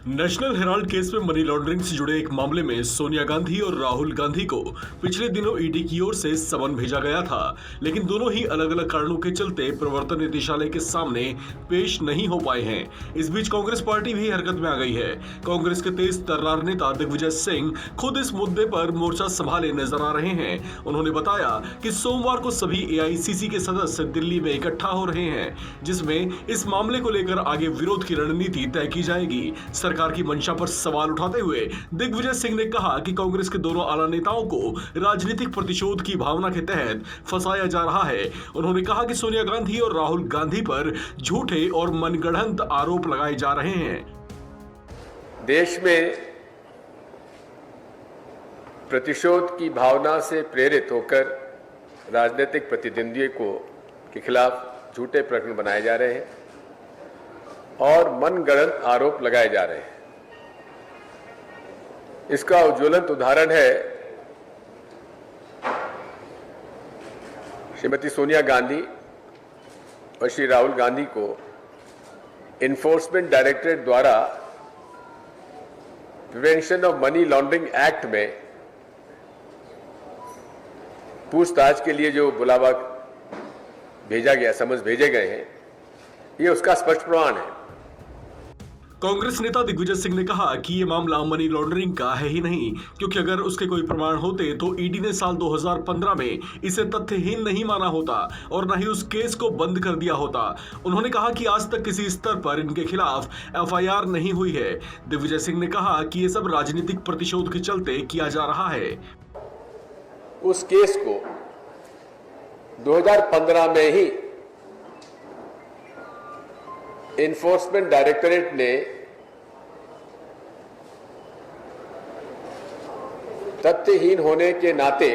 National Herald case में money laundering से जुड़े एक मामले में सोनिया गांधी और राहुल गांधी को पिछले दिनों ईडी की ओर से समन भेजा गया था, लेकिन दोनों ही अलग अलग कारणों के चलते प्रवर्तन निदेशालय के सामने पेश नहीं हो पाए हैं। इस बीच कांग्रेस पार्टी भी हरकत में आ गई है। कांग्रेस के तेज तर्रार नेता दिग्विजय सिंह खुद इस मुद्दे पर मोर्चा संभाले नजर आ रहे हैं। उन्होंने बताया कि सोमवार को सभी एआईसीसी के सदस्य दिल्ली में इकट्ठा हो रहे हैं, जिसमें इस मामले को लेकर आगे विरोध की रणनीति तय की जाएगी। सरकार की मंशा पर सवाल उठाते हुए दिग्विजय सिंह ने कहा कि कांग्रेस के दोनों आला नेताओं को राजनीतिक प्रतिशोध की भावना के तहत फंसाया जा रहा है। उन्होंने कहा कि सोनिया गांधी और राहुल गांधी पर झूठे और मनगढ़ंत आरोप लगाए जा रहे हैं। देश में प्रतिशोध की भावना से प्रेरित होकर राजनीतिक प्रतिद्वंदियों के खिलाफ झूठे प्रकरण बनाए जा रहे हैं और मनगढ़ंत आरोप लगाए जा रहे हैं। इसका उज्ज्वलंत उदाहरण है श्रीमती सोनिया गांधी और श्री राहुल गांधी को एनफोर्समेंट डायरेक्टरेट द्वारा prevention of money laundering act में पूछताछ के लिए जो बुलावा भेजा गया, समझ भेजे गए हैं, ये उसका स्पष्ट प्रमाण है। कांग्रेस नेता दिग्विजय सिंह ने कहा कि ये मामला मनी लॉन्ड्रिंग का है ही नहीं, क्योंकि अगर उसके कोई प्रमाण होते तो ईडी ने साल 2015 में इसे तथ्यहीन नहीं माना होता और न ही उस केस को बंद कर दिया होता। उन्होंने कहा कि आज तक किसी स्तर पर इनके खिलाफ एफआईआर नहीं हुई है। दिग्विजय सिंह ने कहा कि ये सब राजनीतिक प्रतिशोध के चलते किया जा रहा है। उस केस को 2015 में ही एनफोर्समेंट डायरेक्टरेट ने तथ्यहीन होने के नाते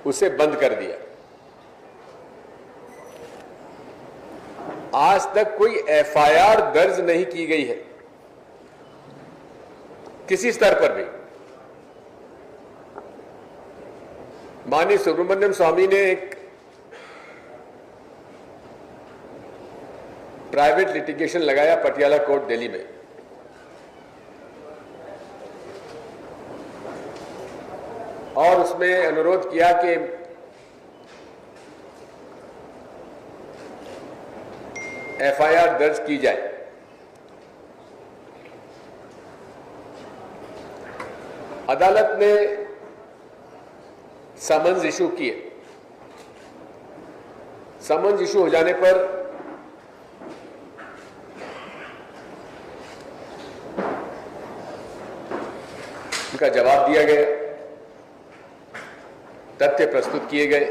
उसे बंद कर दिया। आज तक कोई एफआईआर दर्ज नहीं की गई है किसी स्तर पर भी। माननीय सुब्रमण्यम स्वामी ने एक प्राइवेट लिटिगेशन लगाया पटियाला कोर्ट दिल्ली में। और उसमें अनुरोध किया कि एफआईआर दर्ज की जाए। अदालत ने समन्स इशू किए। समन्स इशू हो जाने पर उनका जवाब दिया गया, तथ्य प्रस्तुत किए गए।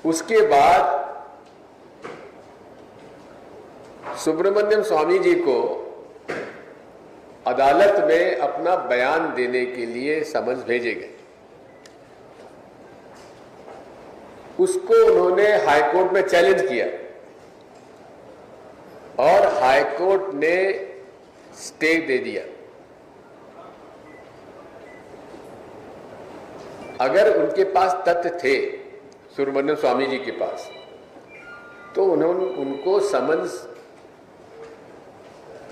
उसके बाद सुब्रमण्यम स्वामी जी को अदालत में अपना बयान देने के लिए समन्स भेजे गए। उसको उन्होंने हाईकोर्ट में चैलेंज किया और हाईकोर्ट ने स्टे दे दिया। अगर उनके पास तथ्य थे सुब्रमण्यम स्वामी जी के पास, तो उन्होंने उनको समन्स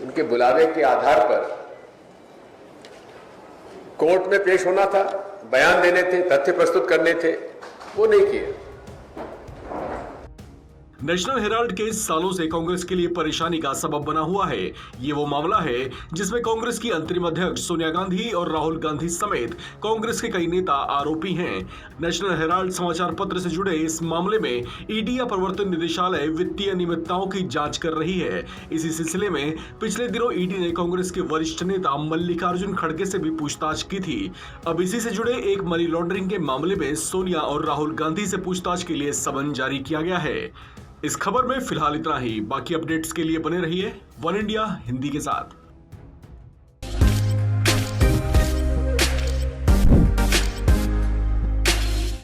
उनके बुलावे के आधार पर कोर्ट में पेश होना था, बयान देने थे, तथ्य प्रस्तुत करने थे, वो नहीं किए। नेशनल हेराल्ड केस सालों से कांग्रेस के लिए परेशानी का सबब बना हुआ है। ये वो मामला है जिसमें कांग्रेस की अंतरिम अध्यक्ष सोनिया गांधी और राहुल गांधी समेत कांग्रेस के कई नेता आरोपी हैं। नेशनल हेराल्ड समाचार पत्र से जुड़े इस मामले में ईडी या प्रवर्तन निदेशालय वित्तीय अनियमितताओं की जांच कर रही है। इसी सिलसिले में पिछले दिनों ईडी ने कांग्रेस के वरिष्ठ नेता मल्लिकार्जुन खड़गे से भी पूछताछ की थी। अब इसी से जुड़े एक मनी लॉन्ड्रिंग के मामले में सोनिया और राहुल गांधी से पूछताछ के लिए समन जारी किया गया है। इस खबर में फिलहाल इतना ही। बाकी अपडेट्स के लिए बने रहिए वन इंडिया हिंदी के साथ।